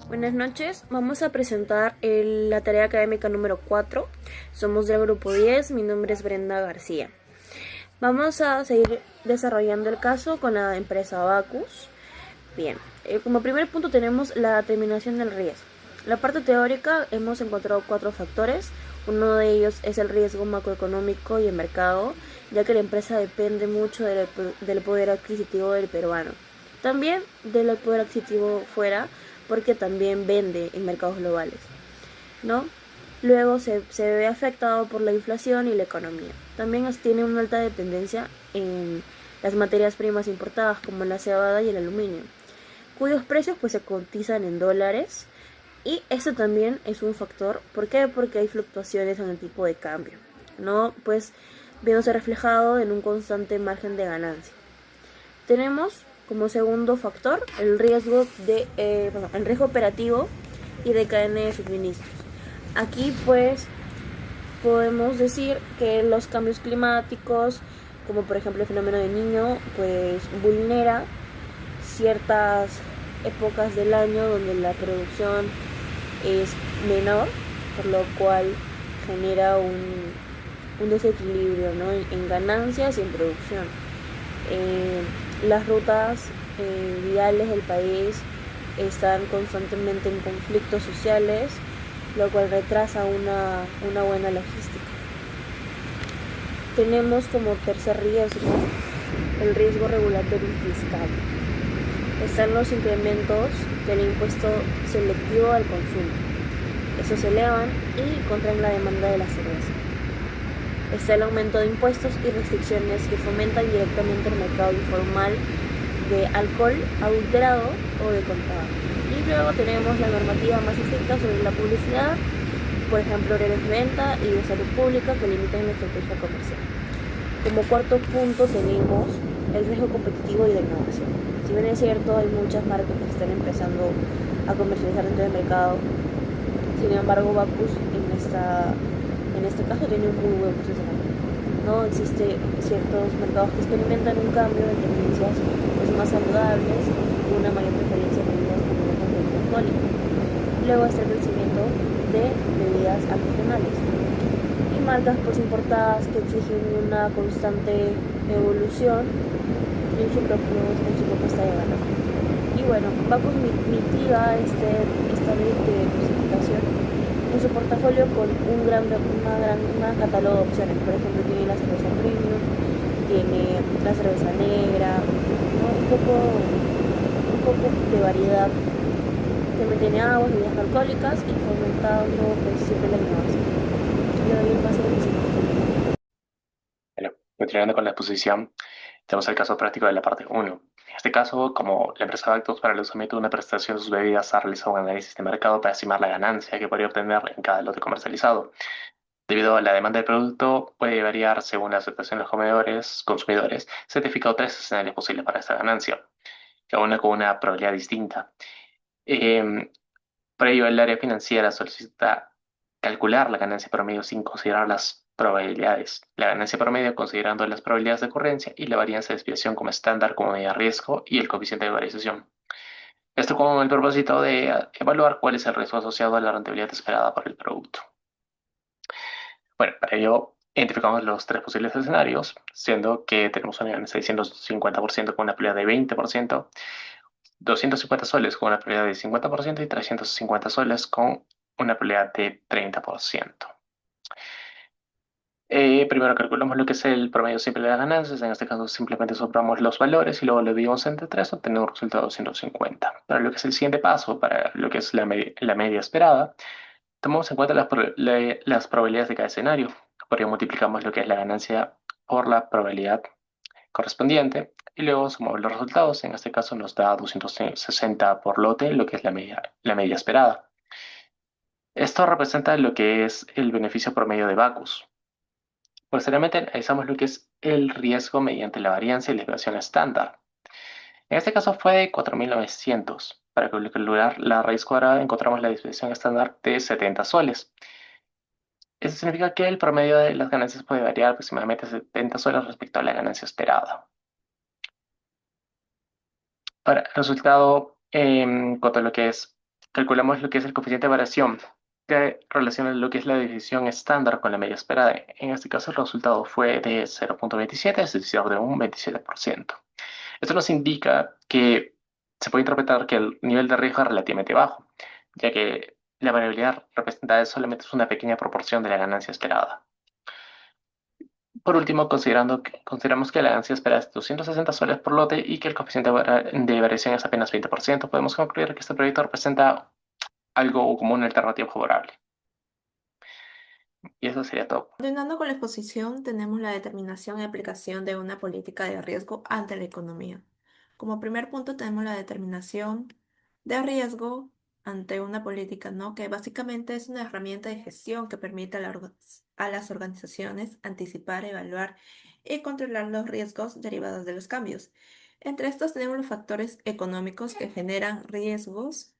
Buenas noches, vamos a presentar la tarea académica número 4. Somos del grupo 10, mi nombre es Brenda García. Vamos a seguir desarrollando el caso con la empresa Abacus. Bien, como primer punto tenemos la determinación del riesgo. La parte teórica hemos encontrado 4 factores. Uno de ellos es el riesgo macroeconómico y el mercado, ya que la empresa depende mucho del poder adquisitivo del peruano. También del poder adquisitivo fuera, porque también vende en mercados globales, ¿no? Luego se ve afectado por la inflación y la economía. También tiene una alta dependencia en las materias primas importadas como la cebada y el aluminio, cuyos precios pues se cotizan en dólares, y eso también es un factor. ¿Por qué? Porque hay fluctuaciones en el tipo de cambio, ¿no? Pues viéndose reflejado en un constante margen de ganancia. Tenemos como segundo factor el riesgo operativo y de cadena de suministros. Aquí pues podemos decir que los cambios climáticos, como por ejemplo el fenómeno de Niño, pues vulnera ciertas épocas del año donde la producción es menor, por lo cual genera un desequilibrio, ¿no? en ganancias y en producción. Las rutas viales del país están constantemente en conflictos sociales, lo cual retrasa una buena logística. Tenemos como tercer riesgo el riesgo regulatorio y fiscal. Están los incrementos del impuesto selectivo al consumo. Estos se elevan y contraen la demanda de la cerveza. Está el aumento de impuestos y restricciones que fomentan directamente el mercado informal de alcohol adulterado o de contado. Y luego tenemos la normativa más estricta sobre la publicidad, por ejemplo, horarios de venta y de salud pública que limitan la estrategia comercial. Como cuarto punto tenemos el riesgo competitivo y de innovación. Si bien es cierto, hay muchas marcas que están empezando a comercializar dentro del mercado, sin embargo, Bacus en este caso tiene un muy buen posicionamiento. No existe ciertos mercados que experimentan un cambio de tendencias pues, más saludables y una mayor preferencia por bebidas con menos contenido alcohólico. Luego está el crecimiento de bebidas artesanales y marcas pues importadas que exigen una constante evolución en su propuesta de valor. Y bueno, Bacus mitiga esta diversificación en su portafolio con un gran catálogo de opciones. Por ejemplo, tiene la cerveza premium, tiene la cerveza negra, ¿no? un poco de variedad. También tiene aguas, bebidas alcohólicas y fomentando pues, siempre la innovación. Le doy el paso de Bueno, continuando con la exposición, tenemos el caso práctico de la parte uno. En este caso, como la empresa Bactus para el usamiento de una prestación de sus bebidas ha realizado un análisis de mercado para estimar la ganancia que podría obtener en cada lote comercializado. Debido a la demanda del producto, puede variar según la aceptación de los consumidores. Se han identificado tres escenarios posibles para esta ganancia, cada una con una probabilidad distinta. Eh, por ello, el área financiera solicita calcular la ganancia promedio sin considerar las probabilidades. La ganancia promedio considerando las probabilidades de ocurrencia y la varianza de desviación como estándar como medida de riesgo y el coeficiente de variación. Esto con el propósito de evaluar cuál es el riesgo asociado a la rentabilidad esperada por el producto. Bueno, para ello identificamos los tres posibles escenarios, siendo que tenemos una ganancia de 150% con una probabilidad de 20%, 250 soles con una probabilidad de 50% y 350 soles con una probabilidad de 30%. Primero calculamos lo que es el promedio simple de las ganancias. En este caso simplemente sobramos los valores y luego lo dividimos entre 3, obtenemos un resultado de 250. Para lo que es el siguiente paso, para lo que es la media esperada, tomamos en cuenta las probabilidades de cada escenario. Por ello multiplicamos lo que es la ganancia por la probabilidad correspondiente y luego sumamos los resultados. En este caso nos da 260 por lote, lo que es la media esperada. Esto representa lo que es el beneficio promedio de Bacus. Posteriormente analizamos lo que es el riesgo mediante la varianza y la desviación estándar. En este caso fue de 4.900. Para calcular la raíz cuadrada encontramos la desviación estándar de 70 soles. Eso significa que el promedio de las ganancias puede variar aproximadamente 70 soles respecto a la ganancia esperada. Ahora, el resultado, cuanto a lo que es, calculamos lo que es el coeficiente de variación, que relaciona lo que es la decisión estándar con la media esperada. En este caso, el resultado fue de 0,27, es decir, de un 27%. Esto nos indica que se puede interpretar que el nivel de riesgo es relativamente bajo, ya que la variabilidad representada solamente es una pequeña proporción de la ganancia esperada. Por último, consideramos que la ganancia esperada es 260 soles por lote y que el coeficiente de variación es apenas 20%, podemos concluir que este proyecto representa algo como una alternativa favorable. Y eso sería todo. Continuando con la exposición, tenemos la determinación y aplicación de una política de riesgo ante la economía. Como primer punto tenemos la determinación de riesgo ante una política, ¿no? Que básicamente es una herramienta de gestión que permite a las organizaciones anticipar, evaluar y controlar los riesgos derivados de los cambios. Entre estos tenemos los factores económicos que generan riesgos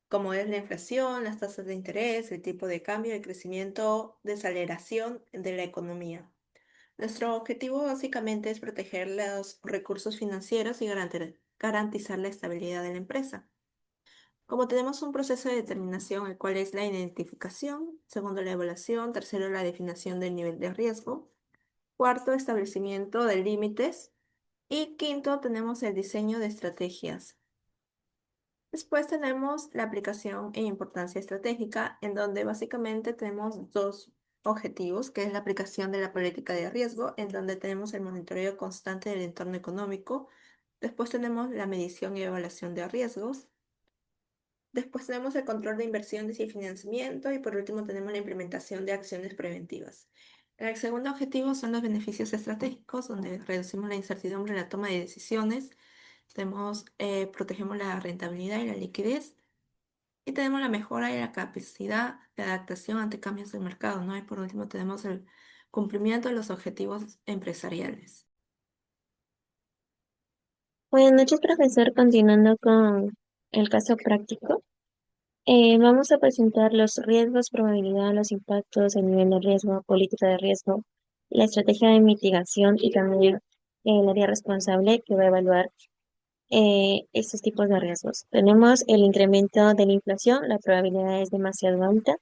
como es la inflación, las tasas de interés, el tipo de cambio, el crecimiento, desaceleración de la economía. Nuestro objetivo básicamente es proteger los recursos financieros y garantizar la estabilidad de la empresa. Como tenemos un proceso de determinación, el cual es la identificación, segundo la evaluación, tercero la definición del nivel de riesgo, cuarto establecimiento de límites y quinto tenemos el diseño de estrategias. Después tenemos la aplicación e importancia estratégica, en donde básicamente tenemos dos objetivos, que es la aplicación de la política de riesgo, en donde tenemos el monitoreo constante del entorno económico. Después tenemos la medición y evaluación de riesgos. Después tenemos el control de inversiones y financiamiento. Y por último tenemos la implementación de acciones preventivas. El segundo objetivo son los beneficios estratégicos, donde reducimos la incertidumbre en la toma de decisiones. Protegemos la rentabilidad y la liquidez y tenemos la mejora y la capacidad de adaptación ante cambios del mercado, ¿no? Y por último tenemos el cumplimiento de los objetivos empresariales. Buenas noches, profesor. Continuando con el caso práctico, vamos a presentar los riesgos, probabilidad, los impactos, el nivel de riesgo, política de riesgo, la estrategia de mitigación y también el área responsable que va a evaluar estos tipos de riesgos. Tenemos el incremento de la inflación, la probabilidad es demasiado alta,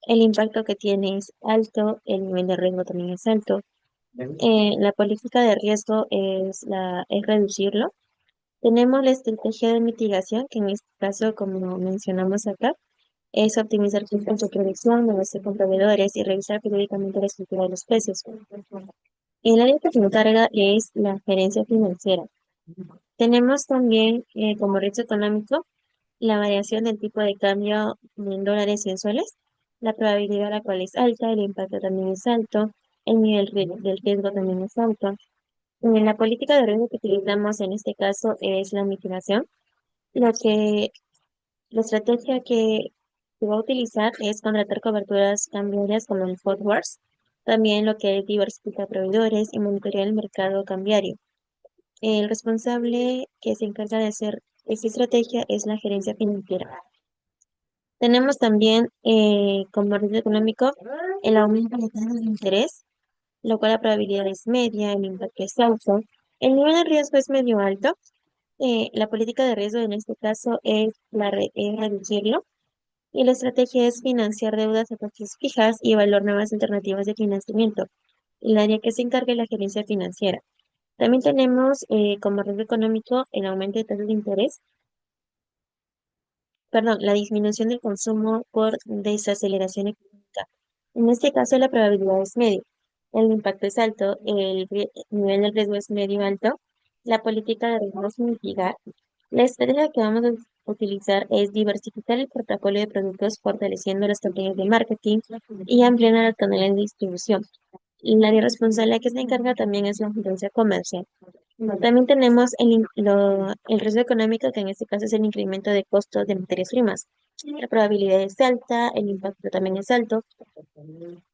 el impacto que tiene es alto, el nivel de riesgo también es alto. La política de riesgo es reducirlo. Tenemos la estrategia de mitigación, que en este caso, como mencionamos acá, es optimizar costos de producción, negociar con proveedores y revisar periódicamente la estructura de los precios. El área que se encarga es la gerencia financiera. Tenemos también como riesgo económico la variación del tipo de cambio en dólares y en soles, la probabilidad la cual es alta, el impacto también es alto, el nivel del riesgo también es alto. La política de riesgo que utilizamos en este caso es la mitigación. Lo que la estrategia que se va a utilizar es contratar coberturas cambiarias como el forwards, también lo que es diversificar proveedores y monitorear el mercado cambiario. El responsable que se encarga de hacer esta estrategia es la gerencia financiera. Tenemos también como riesgo económico el aumento de tasas de interés, lo cual la probabilidad es media, el impacto es alto, el nivel de riesgo es medio alto. La política de riesgo en este caso es reducirlo y la estrategia es financiar deudas a tasas fijas y evaluar nuevas alternativas de financiamiento. El área que se encarga es la gerencia financiera. También tenemos como riesgo económico el aumento de tasas de interés, perdón, la disminución del consumo por desaceleración económica. En este caso, la probabilidad es media. El impacto es alto, el nivel de riesgo es medio alto. La política de riesgo es mitigar. La estrategia que vamos a utilizar es diversificar el portafolio de productos fortaleciendo las campañas de marketing y ampliando los canales de distribución. Y la área responsable que se encarga también es la gerencia comercial. También tenemos el riesgo económico, que en este caso es el incremento de costos de materias primas. La probabilidad es alta, el impacto también es alto,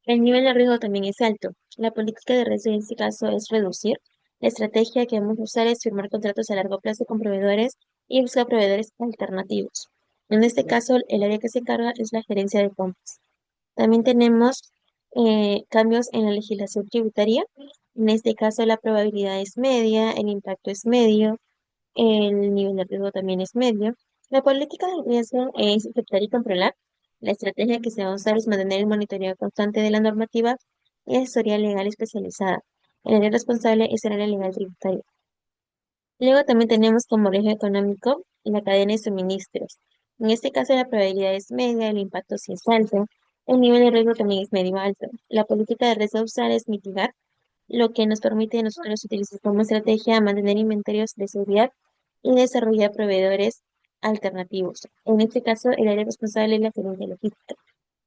el nivel de riesgo también es alto. La política de riesgo en este caso es reducir. La estrategia que vamos a usar es firmar contratos a largo plazo con proveedores y buscar proveedores alternativos. En este caso, el área que se encarga es la gerencia de compras. También tenemos cambios en la legislación tributaria. En este caso, la probabilidad es media, el impacto es medio. el nivel de riesgo también es medio. La política de riesgo es aceptar y controlar. La estrategia que se va a usar es mantener el monitoreo constante de la normativa y asesoría legal especializada. El área responsable es el área legal tributaria. Luego también tenemos como riesgo económico la cadena de suministros. En este caso la probabilidad es media, el impacto sí es alto, el nivel de riesgo también es medio alto. La política de riesgo a usar es mitigar, lo que nos permite a nosotros utilizar como estrategia mantener inventarios de seguridad y desarrollar proveedores alternativos. En este caso, el área responsable es la gerencia logística.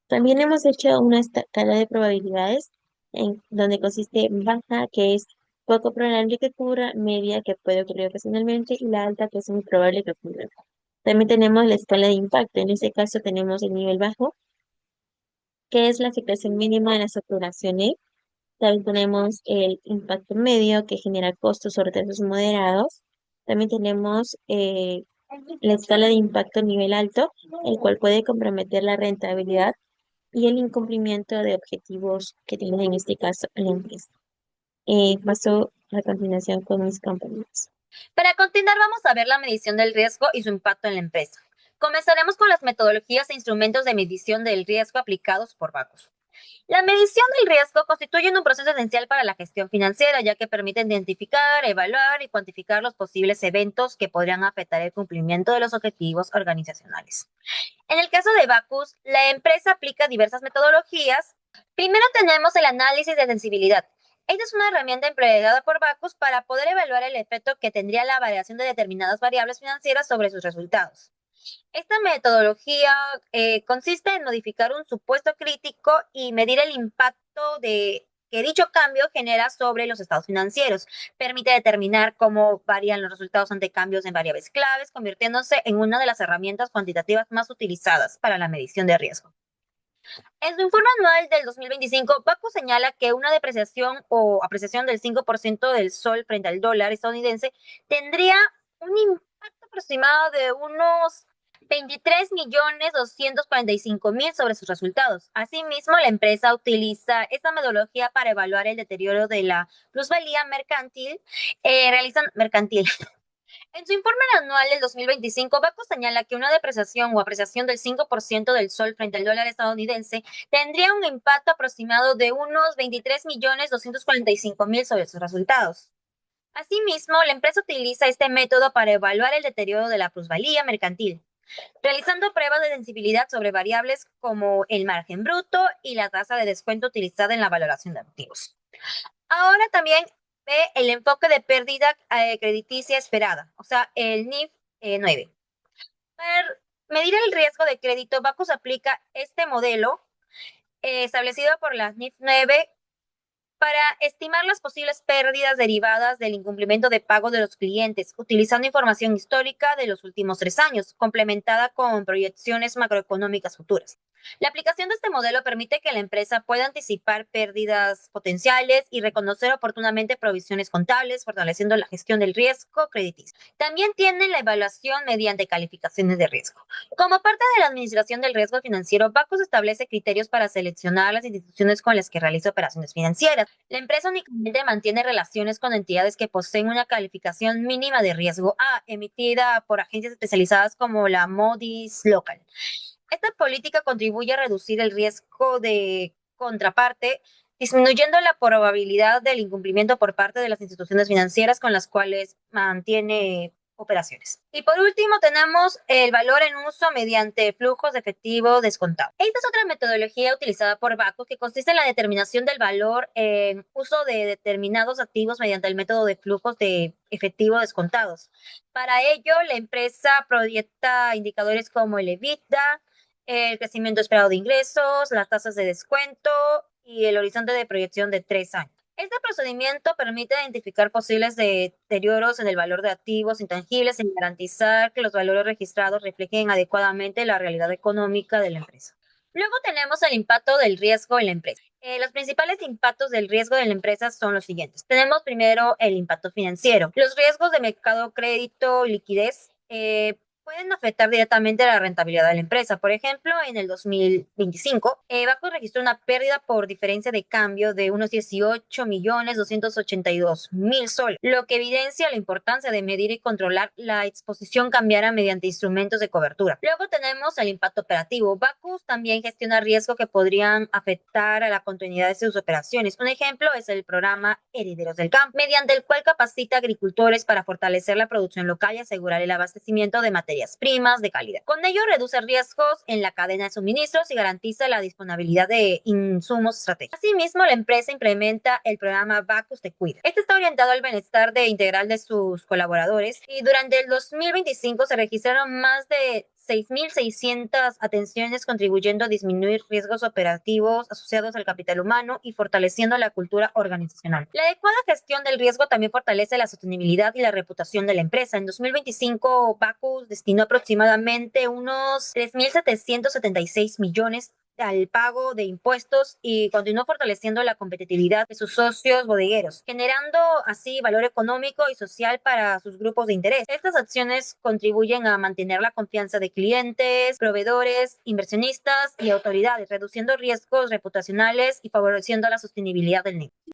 También hemos hecho una escala de probabilidades en donde consiste baja, que es poco probable que ocurra, media, que puede ocurrir ocasionalmente, y la alta, que es muy probable que ocurra. También tenemos la escala de impacto. En este caso tenemos el nivel bajo, que es la afectación mínima de las operaciones. También tenemos el impacto medio, que genera costos o retrasos moderados. También tenemos la escala de impacto nivel alto, el cual puede comprometer la rentabilidad y el incumplimiento de objetivos que tiene en este caso la empresa. Paso a continuación con mis compañeros. Para continuar, vamos a ver la medición del riesgo y su impacto en la empresa. Comenzaremos con las metodologías e instrumentos de medición del riesgo aplicados por Bacus. La medición del riesgo constituye un proceso esencial para la gestión financiera, ya que permite identificar, evaluar y cuantificar los posibles eventos que podrían afectar el cumplimiento de los objetivos organizacionales. En el caso de Bacus, la empresa aplica diversas metodologías. Primero tenemos el análisis de sensibilidad. Esta es una herramienta empleada por Bacus para poder evaluar el efecto que tendría la variación de determinadas variables financieras sobre sus resultados. Esta metodología consiste en modificar un supuesto crítico y medir el impacto que dicho cambio genera sobre los estados financieros. Permite determinar cómo varían los resultados ante cambios en variables claves, convirtiéndose en una de las herramientas cuantitativas más utilizadas para la medición de riesgo. En su informe anual del 2025, Bacus señala que una depreciación o apreciación del 5% del sol frente al dólar estadounidense tendría un impacto aproximado de unos 23.245.000 sobre sus resultados. Asimismo, la empresa utiliza esta metodología para evaluar el deterioro de la plusvalía mercantil, mercantil. En su informe anual del 2025, Bacus señala que una depreciación o apreciación del 5% del sol frente al dólar estadounidense tendría un impacto aproximado de unos 23.245.000 sobre sus resultados. Asimismo, la empresa utiliza este método para evaluar el deterioro de la plusvalía mercantil, realizando pruebas de sensibilidad sobre variables como el margen bruto y la tasa de descuento utilizada en la valoración de activos. Ahora también ve el enfoque de pérdida crediticia esperada, o sea, el NIF 9. Para medir el riesgo de crédito, Bacus aplica este modelo establecido por la NIF 9 para estimar las posibles pérdidas derivadas del incumplimiento de pago de los clientes, utilizando información histórica de los últimos 3 años, complementada con proyecciones macroeconómicas futuras. La aplicación de este modelo permite que la empresa pueda anticipar pérdidas potenciales y reconocer oportunamente provisiones contables, fortaleciendo la gestión del riesgo crediticio. También tiene la evaluación mediante calificaciones de riesgo. Como parte de la administración del riesgo financiero, Bacus establece criterios para seleccionar las instituciones con las que realiza operaciones financieras. La empresa únicamente mantiene relaciones con entidades que poseen una calificación mínima de riesgo A, emitida por agencias especializadas como la Moody's Local. Esta política contribuye a reducir el riesgo de contraparte, disminuyendo la probabilidad del incumplimiento por parte de las instituciones financieras con las cuales mantiene operaciones. Y por último tenemos el valor en uso mediante flujos de efectivo descontado. Esta es otra metodología utilizada por Bacus que consiste en la determinación del valor en uso de determinados activos mediante el método de flujos de efectivo descontados. Para ello, la empresa proyecta indicadores como el EBITDA, el crecimiento esperado de ingresos, las tasas de descuento y el horizonte de proyección de 3 años. Este procedimiento permite identificar posibles deterioros en el valor de activos intangibles y garantizar que los valores registrados reflejen adecuadamente la realidad económica de la empresa. Luego tenemos el impacto del riesgo en la empresa. Los principales impactos del riesgo de la empresa son los siguientes. Tenemos primero el impacto financiero. Los riesgos de mercado, crédito y liquidez pueden afectar directamente la rentabilidad de la empresa. Por ejemplo, en el 2025, Bacus registró una pérdida por diferencia de cambio de unos 18.282.000 soles, lo que evidencia la importancia de medir y controlar la exposición cambiaria mediante instrumentos de cobertura. Luego tenemos el impacto operativo. Bacus también gestiona riesgos que podrían afectar a la continuidad de sus operaciones. Un ejemplo es el programa Herederos del Campo, mediante el cual capacita a agricultores para fortalecer la producción local y asegurar el abastecimiento de materias primas de calidad. Con ello reduce riesgos en la cadena de suministros y garantiza la disponibilidad de insumos estratégicos. Asimismo, la empresa implementa el programa Bacus Te Cuida. Este está orientado al bienestar integral de sus colaboradores y durante el 2025 se registraron más de 6.600 atenciones, contribuyendo a disminuir riesgos operativos asociados al capital humano y fortaleciendo la cultura organizacional. La adecuada gestión del riesgo también fortalece la sostenibilidad y la reputación de la empresa. En 2025, Bacus destinó aproximadamente unos 3.776 millones al pago de impuestos y continuó fortaleciendo la competitividad de sus socios bodegueros, generando así valor económico y social para sus grupos de interés. Estas acciones contribuyen a mantener la confianza de clientes, proveedores, inversionistas y autoridades, reduciendo riesgos reputacionales y favoreciendo la sostenibilidad del negocio.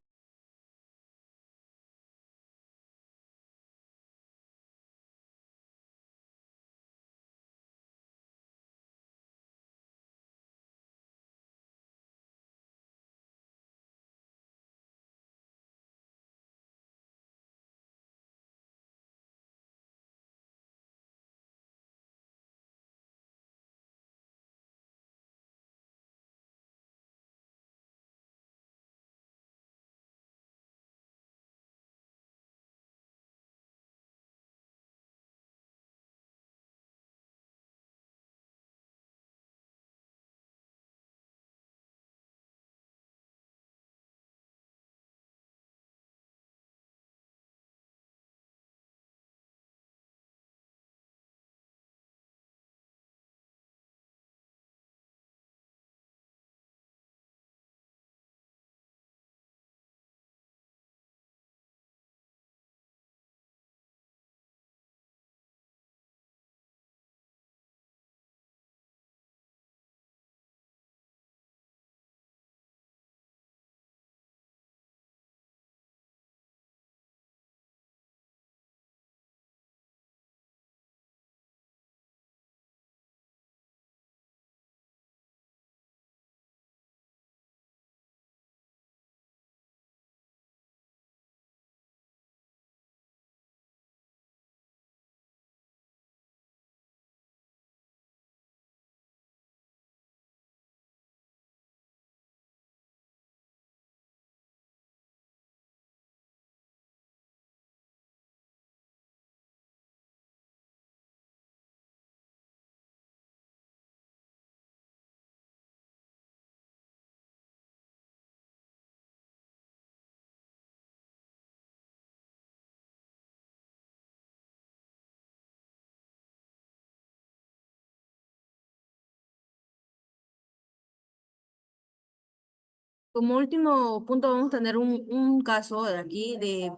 Como último punto vamos a tener un caso de aquí de,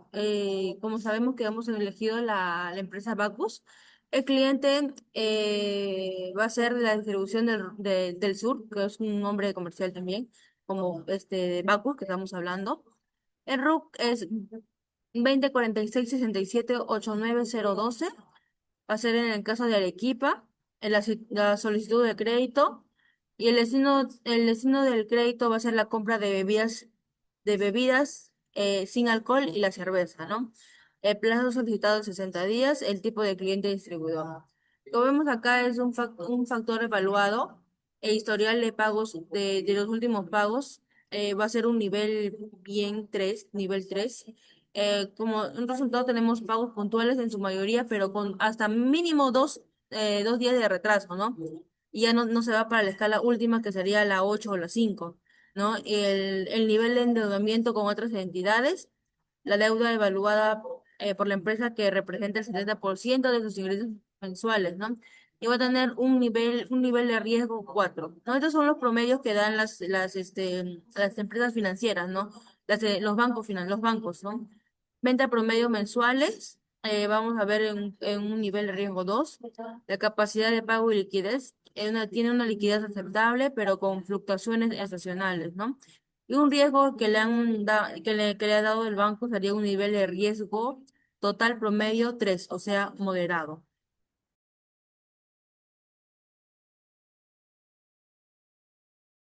como sabemos que hemos elegido la empresa Bacus, el cliente va a ser la distribución del sur, que es un nombre comercial también, como este Bacus que estamos hablando. El RUC es 2046678912. Va a ser en el caso de Arequipa, en la solicitud de crédito y el destino del crédito va a ser la compra de bebidas sin alcohol y la cerveza, ¿no? El plazo solicitado es 60 días, el tipo de cliente distribuidor. Como vemos acá es un factor evaluado, el historial de pagos de los últimos pagos va a ser un nivel bien 3 nivel 3. Como un resultado tenemos pagos puntuales en su mayoría, pero con hasta mínimo 2 días de retraso, ¿no? Y ya no se va para la escala última, que sería la 8 o la 5, ¿no? El nivel de endeudamiento con otras entidades, la deuda evaluada por la empresa que representa el 70% de sus ingresos mensuales, ¿no? Y va a tener un nivel de riesgo 4, ¿no? Estos son los promedios que dan las empresas financieras, ¿no? Los bancos, ¿no? Venta promedio mensuales, vamos a ver en un nivel de riesgo 2 la capacidad de pago y liquidez. Tiene una liquidez aceptable, pero con fluctuaciones estacionales, ¿no? Y un riesgo que le ha dado el banco sería un nivel de riesgo total promedio 3, o sea, moderado.